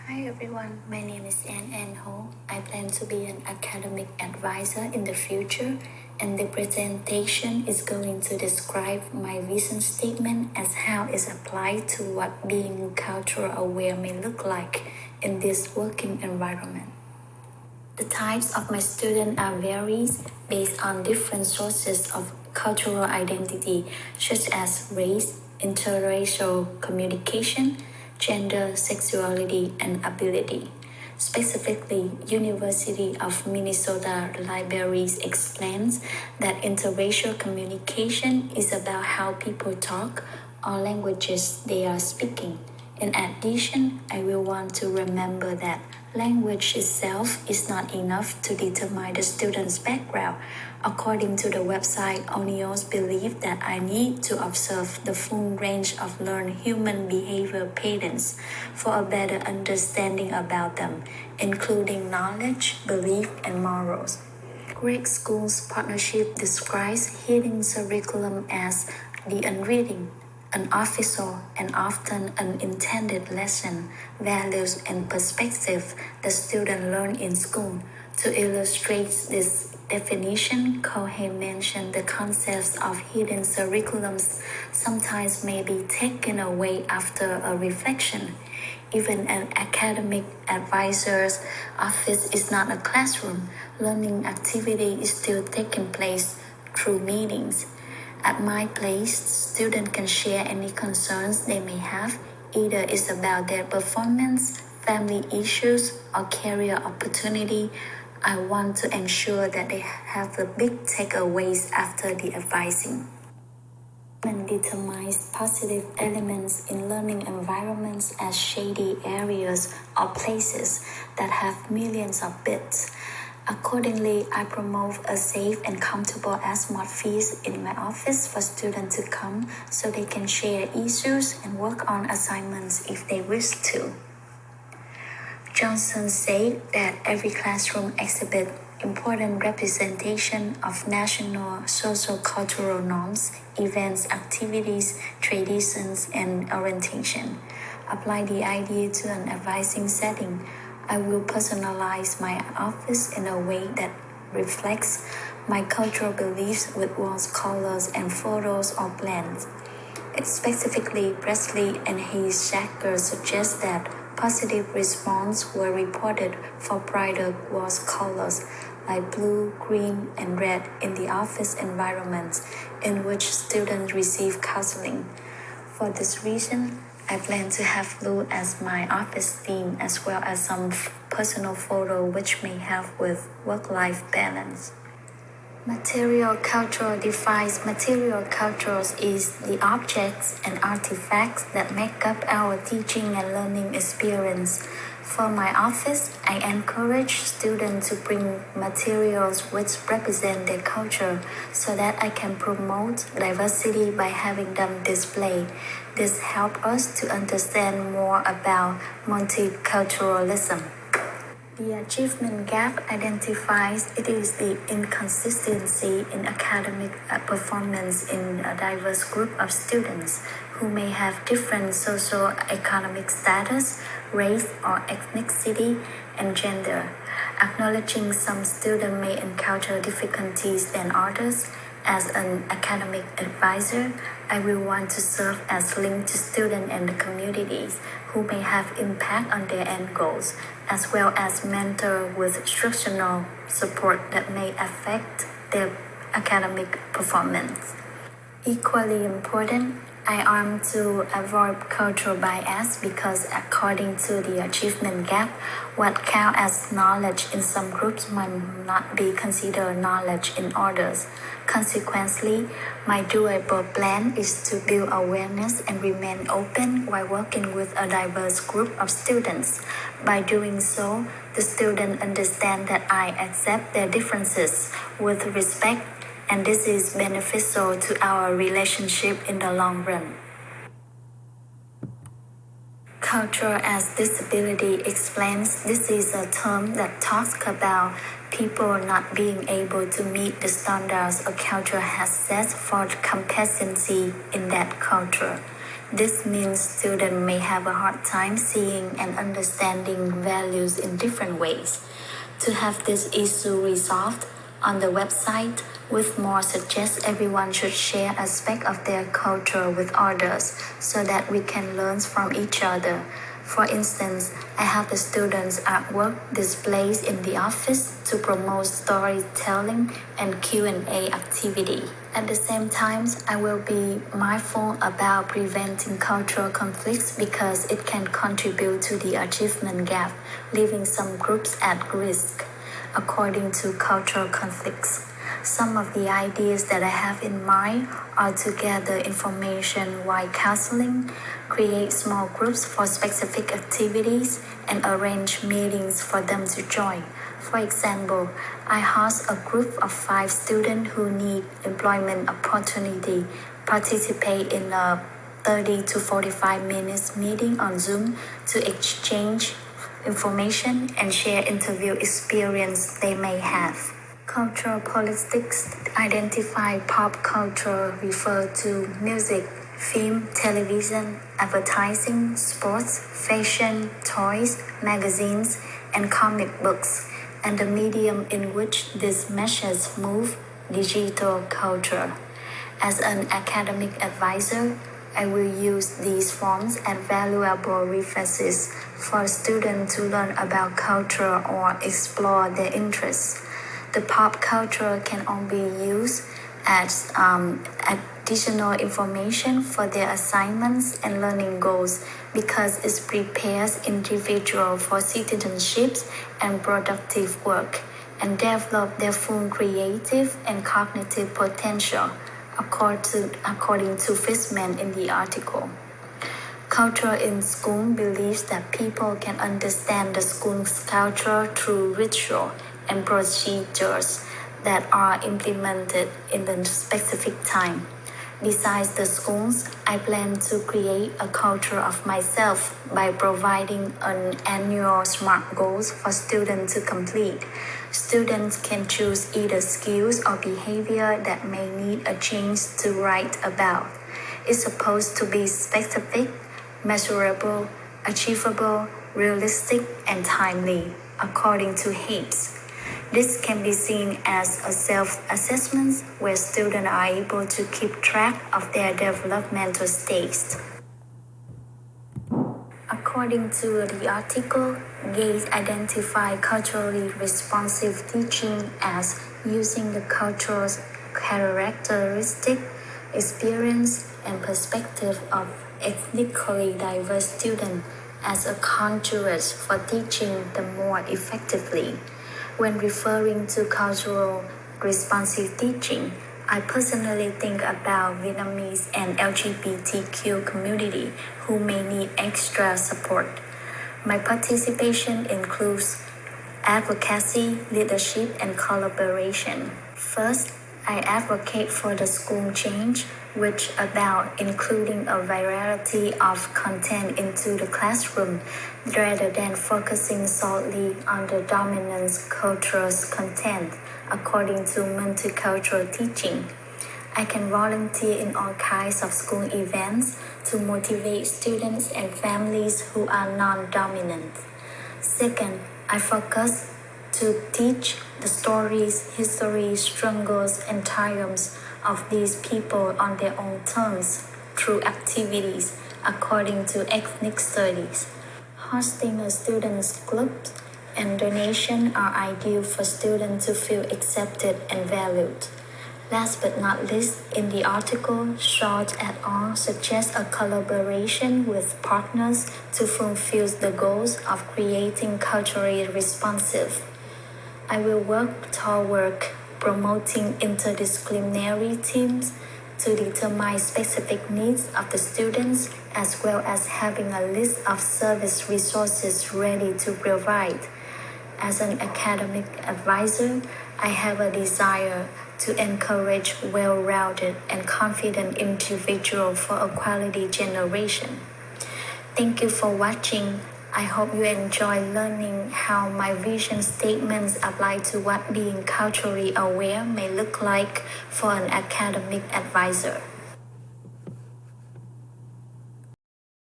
Hi everyone, my name is Ann Ho. I plan to be an academic advisor in the future, and the presentation is going to describe my vision statement as how it's applied to what being cultural aware may look like in this working environment. The types of my students are varies based on different sources of cultural identity, such as race, interracial communication, gender, sexuality, and ability. Specifically, University of Minnesota Libraries explains that interracial communication is about how people talk or languages they are speaking. In addition, I will want to remember that language itself is not enough to determine the student's background. According to the website, ONIOS believe that I need to observe the full range of learned human behavior patterns for a better understanding about them, including knowledge, belief, and morals. Greek Schools Partnership describes hidden curriculum as the unreading, unofficial, and often unintended lesson, values, and perspective the student learn in school. To illustrate this definition, Cohen mentioned the concepts of hidden curriculums sometimes may be taken away after a reflection. Even an academic advisor's office is not a classroom. Learning activity is still taking place through meetings. At my place, students can share any concerns they may have, either it's about their performance, family issues, or career opportunity. I want to ensure that they have the big takeaways after the advising. And determines positive elements in learning environments as shady areas or places that have millions of bits. Accordingly, I promote a safe and comfortable atmosphere in my office for students to come so they can share issues and work on assignments if they wish to. Johnson said that every classroom exhibits important representation of national social-cultural norms, events, activities, traditions, and orientation. Apply the idea to an advising setting. I will personalize my office in a way that reflects my cultural beliefs with walls, colors, and photos or plans. Specifically, Presley and Hayes-Shacker suggest that positive responses were reported for brighter wall colors like blue, green, and red in the office environments in which students receive counseling. For this reason, I plan to have blue as my office theme as well as some personal photo which may help with work-life balance. Material culture defines material cultures is the objects and artifacts that make up our teaching and learning experience. For my office, I encourage students to bring materials which represent their culture so that I can promote diversity by having them display. This helps us to understand more about multiculturalism. The achievement gap identifies it is the inconsistency in academic performance in a diverse group of students who may have different socio-economic status, race or ethnicity, and gender. Acknowledging some students may encounter difficulties than others, as an academic advisor, I will want to serve as link to students and the communities who may have impact on their end goals, as well as mentor with instructional support that may affect their academic performance. Equally important, I aim to avoid cultural bias because according to the achievement gap, what counts as knowledge in some groups might not be considered knowledge in others. Consequently, my doable plan is to build awareness and remain open while working with a diverse group of students. By doing so, the students understand that I accept their differences with respect, and this is beneficial to our relationship in the long run. Culture as disability explains this is a term that talks about people not being able to meet the standards a culture has set for competency in that culture. This means students may have a hard time seeing and understanding values in different ways. To have this issue resolved, on the website, with more suggests everyone should share aspects of their culture with others so that we can learn from each other. For instance, I have the students' artwork displays in the office to promote storytelling and Q&A activity. At the same time, I will be mindful about preventing cultural conflicts because it can contribute to the achievement gap, leaving some groups at risk. According to cultural conflicts, some of the ideas that I have in mind are to gather information while counseling, create small groups for specific activities, and arrange meetings for them to join. For example, I host a group of 5 students who need employment opportunity participate in a 30 to 45 minutes meeting on Zoom to exchange information and share interview experience they may have. Cultural politics identify pop culture refer to music, film, television, advertising, sports, fashion, toys, magazines, and comic books, and the medium in which these measures move, digital culture. As an academic advisor, I will use these forms as valuable references for students to learn about culture or explore their interests. The pop culture can only be used as additional information for their assignments and learning goals because it prepares individuals for citizenships and productive work and develop their full creative and cognitive potential, according to Fishman in the article. Culture in school believes that people can understand the school's culture through ritual and procedures that are implemented in the specific time. Besides the schools, I plan to create a culture of myself by providing an annual SMART goals for students to complete. Students can choose either skills or behavior that may need a change to write about. It's supposed to be specific, measurable, achievable, realistic, and timely, according to Hapes. This can be seen as a self-assessment where students are able to keep track of their developmental stages. According to the article, Gates identified culturally responsive teaching as using the cultural characteristic, experience, and perspective of ethnically diverse students as a conduit for teaching them more effectively. When referring to cultural responsive teaching, I personally think about Vietnamese and LGBTQ community who may need extra support. My participation includes advocacy, leadership, and collaboration. First, I advocate for the school change, which about including a variety of content into the classroom rather than focusing solely on the dominant cultural content according to multicultural teaching. I can volunteer in all kinds of school events to motivate students and families who are non-dominant. Second, I focus to teach the stories, history, struggles, and triumphs of these people on their own terms through activities according to ethnic studies. Hosting a students' club and donation are ideal for students to feel accepted and valued. Last but not least, in the article, Short et al. Suggests a collaboration with partners to fulfill the goals of creating culturally responsive. I will work toward promoting interdisciplinary teams to determine specific needs of the students as well as having a list of service resources ready to provide. As an academic advisor, I have a desire to encourage well-rounded and confident individuals for a quality generation. Thank you for watching. I hope you enjoy learning how my vision statements apply to what being culturally aware may look like for an academic advisor.